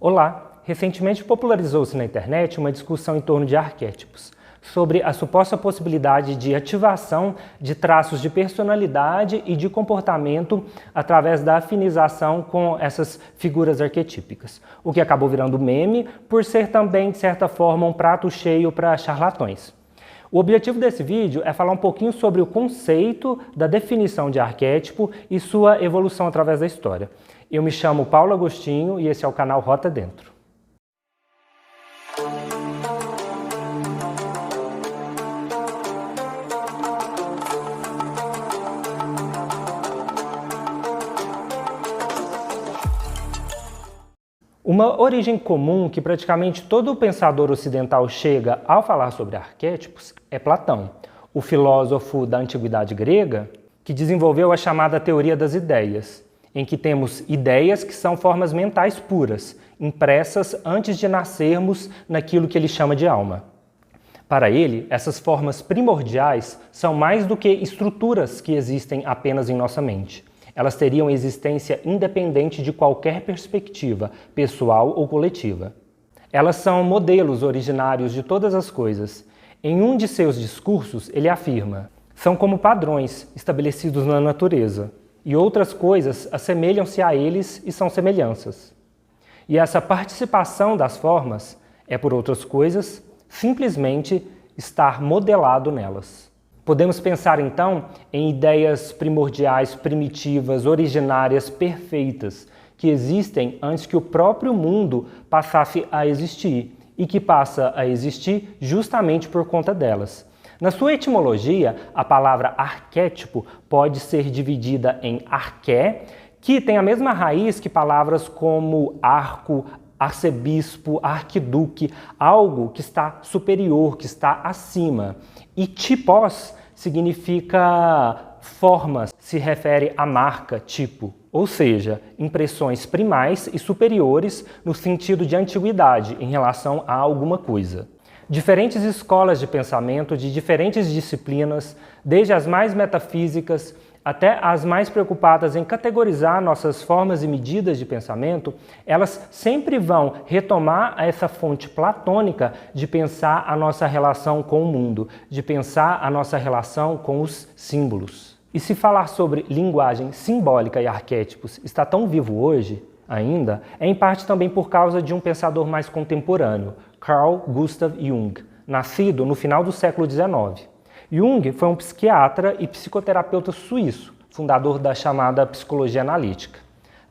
Olá! Recentemente popularizou-se na internet uma discussão em torno de arquétipos, sobre a suposta possibilidade de ativação de traços de personalidade e de comportamento através da afinização com essas figuras arquetípicas, o que acabou virando meme por ser também, de certa forma, um prato cheio para charlatões. O objetivo desse vídeo é falar um pouquinho sobre o conceito da definição de arquétipo e sua evolução através da história. Eu me chamo Paulo Agostinho e esse é o canal Rota Dentro. Uma origem comum que praticamente todo pensador ocidental chega ao falar sobre arquétipos é Platão, o filósofo da antiguidade grega, que desenvolveu a chamada teoria das ideias, em que temos ideias que são formas mentais puras, impressas antes de nascermos naquilo que ele chama de alma. Para ele, essas formas primordiais são mais do que estruturas que existem apenas em nossa mente. Elas teriam existência independente de qualquer perspectiva, pessoal ou coletiva. Elas são modelos originários de todas as coisas. Em um de seus discursos, ele afirma: são como padrões estabelecidos na natureza, e outras coisas assemelham-se a eles e são semelhanças. E essa participação das formas é, por outras coisas, simplesmente estar modelado nelas. Podemos pensar, então, em ideias primordiais, primitivas, originárias, perfeitas, que existem antes que o próprio mundo passasse a existir e que passa a existir justamente por conta delas. Na sua etimologia, a palavra arquétipo pode ser dividida em arqué, que tem a mesma raiz que palavras como arco, arcebispo, arquiduque, algo que está superior, que está acima. E tipos significa formas, se refere à marca, tipo, ou seja, impressões primais e superiores no sentido de antiguidade em relação a alguma coisa. Diferentes escolas de pensamento de diferentes disciplinas, desde as mais metafísicas até as mais preocupadas em categorizar nossas formas e medidas de pensamento, elas sempre vão retomar essa fonte platônica de pensar a nossa relação com o mundo, de pensar a nossa relação com os símbolos. E se falar sobre linguagem simbólica e arquétipos está tão vivo hoje, ainda, é em parte também por causa de um pensador mais contemporâneo, Carl Gustav Jung, nascido no final do século XIX. Jung foi um psiquiatra e psicoterapeuta suíço, fundador da chamada psicologia analítica.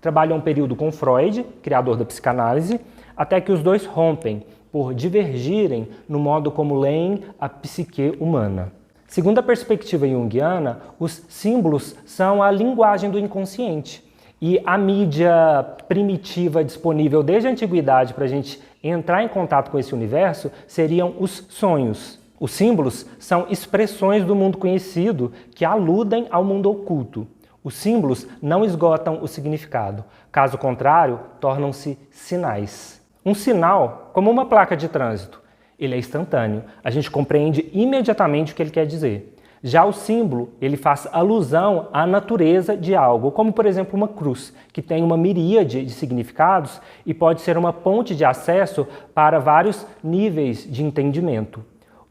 Trabalhou um período com Freud, criador da psicanálise, até que os dois rompem por divergirem no modo como leem a psique humana. Segundo a perspectiva junguiana, os símbolos são a linguagem do inconsciente. E a mídia primitiva disponível desde a antiguidade para a gente entrar em contato com esse universo seriam os sonhos. Os símbolos são expressões do mundo conhecido que aludem ao mundo oculto. Os símbolos não esgotam o significado. Caso contrário, tornam-se sinais. Um sinal, como uma placa de trânsito, ele é instantâneo. A gente compreende imediatamente o que ele quer dizer. Já o símbolo, ele faz alusão à natureza de algo, como por exemplo uma cruz, que tem uma miríade de significados e pode ser uma ponte de acesso para vários níveis de entendimento.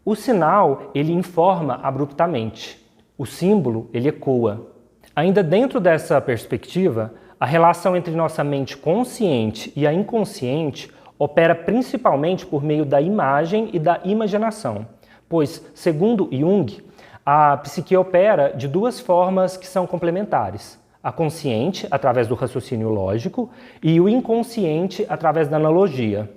O sinal, ele informa abruptamente. O símbolo, ele ecoa. Ainda dentro dessa perspectiva, a relação entre nossa mente consciente e a inconsciente opera principalmente por meio da imagem e da imaginação, pois, segundo Jung, a psique opera de duas formas que são complementares. A consciente, através do raciocínio lógico, e o inconsciente, através da analogia.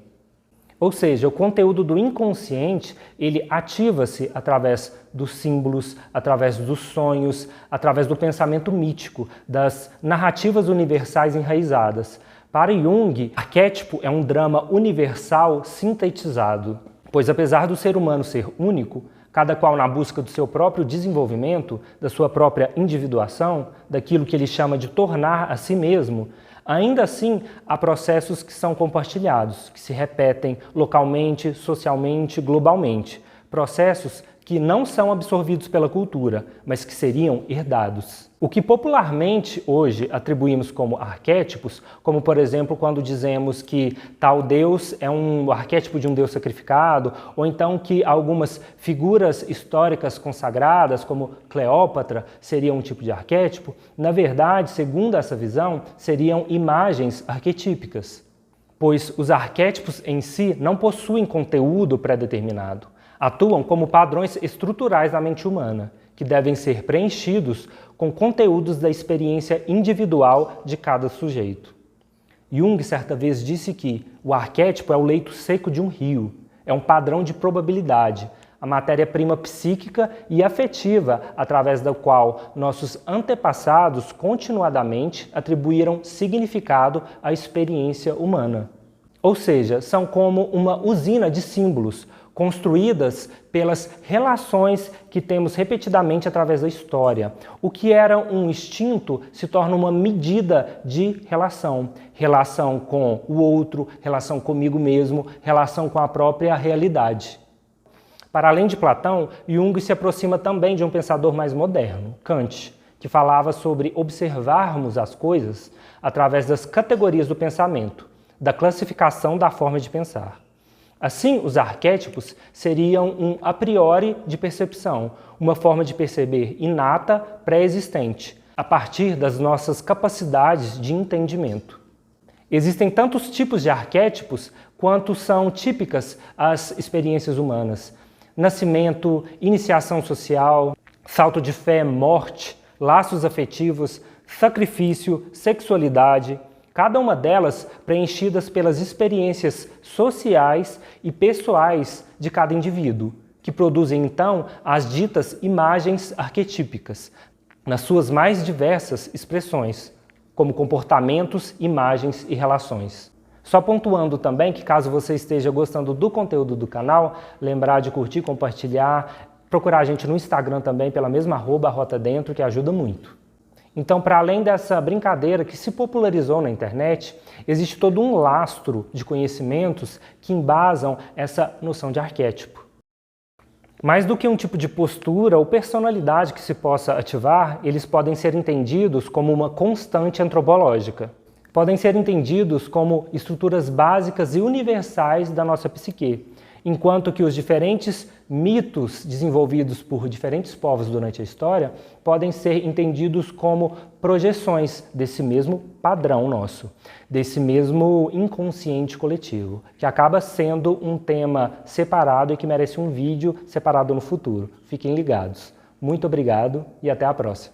Ou seja, o conteúdo do inconsciente, ele ativa-se através dos símbolos, através dos sonhos, através do pensamento mítico, das narrativas universais enraizadas. Para Jung, arquétipo é um drama universal sintetizado, pois apesar do ser humano ser único, cada qual na busca do seu próprio desenvolvimento, da sua própria individuação, daquilo que ele chama de tornar a si mesmo, ainda assim há processos que são compartilhados, que se repetem localmente, socialmente, globalmente. Processos que não são absorvidos pela cultura, mas que seriam herdados. O que popularmente hoje atribuímos como arquétipos, como por exemplo quando dizemos que tal deus é um arquétipo de um deus sacrificado, ou então que algumas figuras históricas consagradas, como Cleópatra, seriam um tipo de arquétipo, na verdade, segundo essa visão, seriam imagens arquetípicas, pois os arquétipos em si não possuem conteúdo pré-determinado. Atuam como padrões estruturais da mente humana, que devem ser preenchidos com conteúdos da experiência individual de cada sujeito. Jung certa vez disse que o arquétipo é o leito seco de um rio, é um padrão de probabilidade, a matéria-prima psíquica e afetiva através da qual nossos antepassados continuadamente atribuíram significado à experiência humana. Ou seja, são como uma usina de símbolos, construídas pelas relações que temos repetidamente através da história. O que era um instinto se torna uma medida de relação. Relação com o outro, relação comigo mesmo, relação com a própria realidade. Para além de Platão, Jung se aproxima também de um pensador mais moderno, Kant, que falava sobre observarmos as coisas através das categorias do pensamento, da classificação da forma de pensar. Assim, os arquétipos seriam um a priori de percepção, uma forma de perceber inata, pré-existente, a partir das nossas capacidades de entendimento. Existem tantos tipos de arquétipos quanto são típicas as experiências humanas. Nascimento, iniciação social, salto de fé, morte, laços afetivos, sacrifício, sexualidade, cada uma delas preenchidas pelas experiências sociais e pessoais de cada indivíduo, que produzem então as ditas imagens arquetípicas, nas suas mais diversas expressões, como comportamentos, imagens e relações. Só pontuando também que caso você esteja gostando do conteúdo do canal, lembrar de curtir, compartilhar, procurar a gente no Instagram também pela mesma @RotaDentro, que ajuda muito. Então, para além dessa brincadeira que se popularizou na internet, existe todo um lastro de conhecimentos que embasam essa noção de arquétipo. Mais do que um tipo de postura ou personalidade que se possa ativar, eles podem ser entendidos como uma constante antropológica. Podem ser entendidos como estruturas básicas e universais da nossa psique, enquanto que os diferentes mitos desenvolvidos por diferentes povos durante a história podem ser entendidos como projeções desse mesmo padrão nosso, desse mesmo inconsciente coletivo, que acaba sendo um tema separado e que merece um vídeo separado no futuro. Fiquem ligados. Muito obrigado e até a próxima.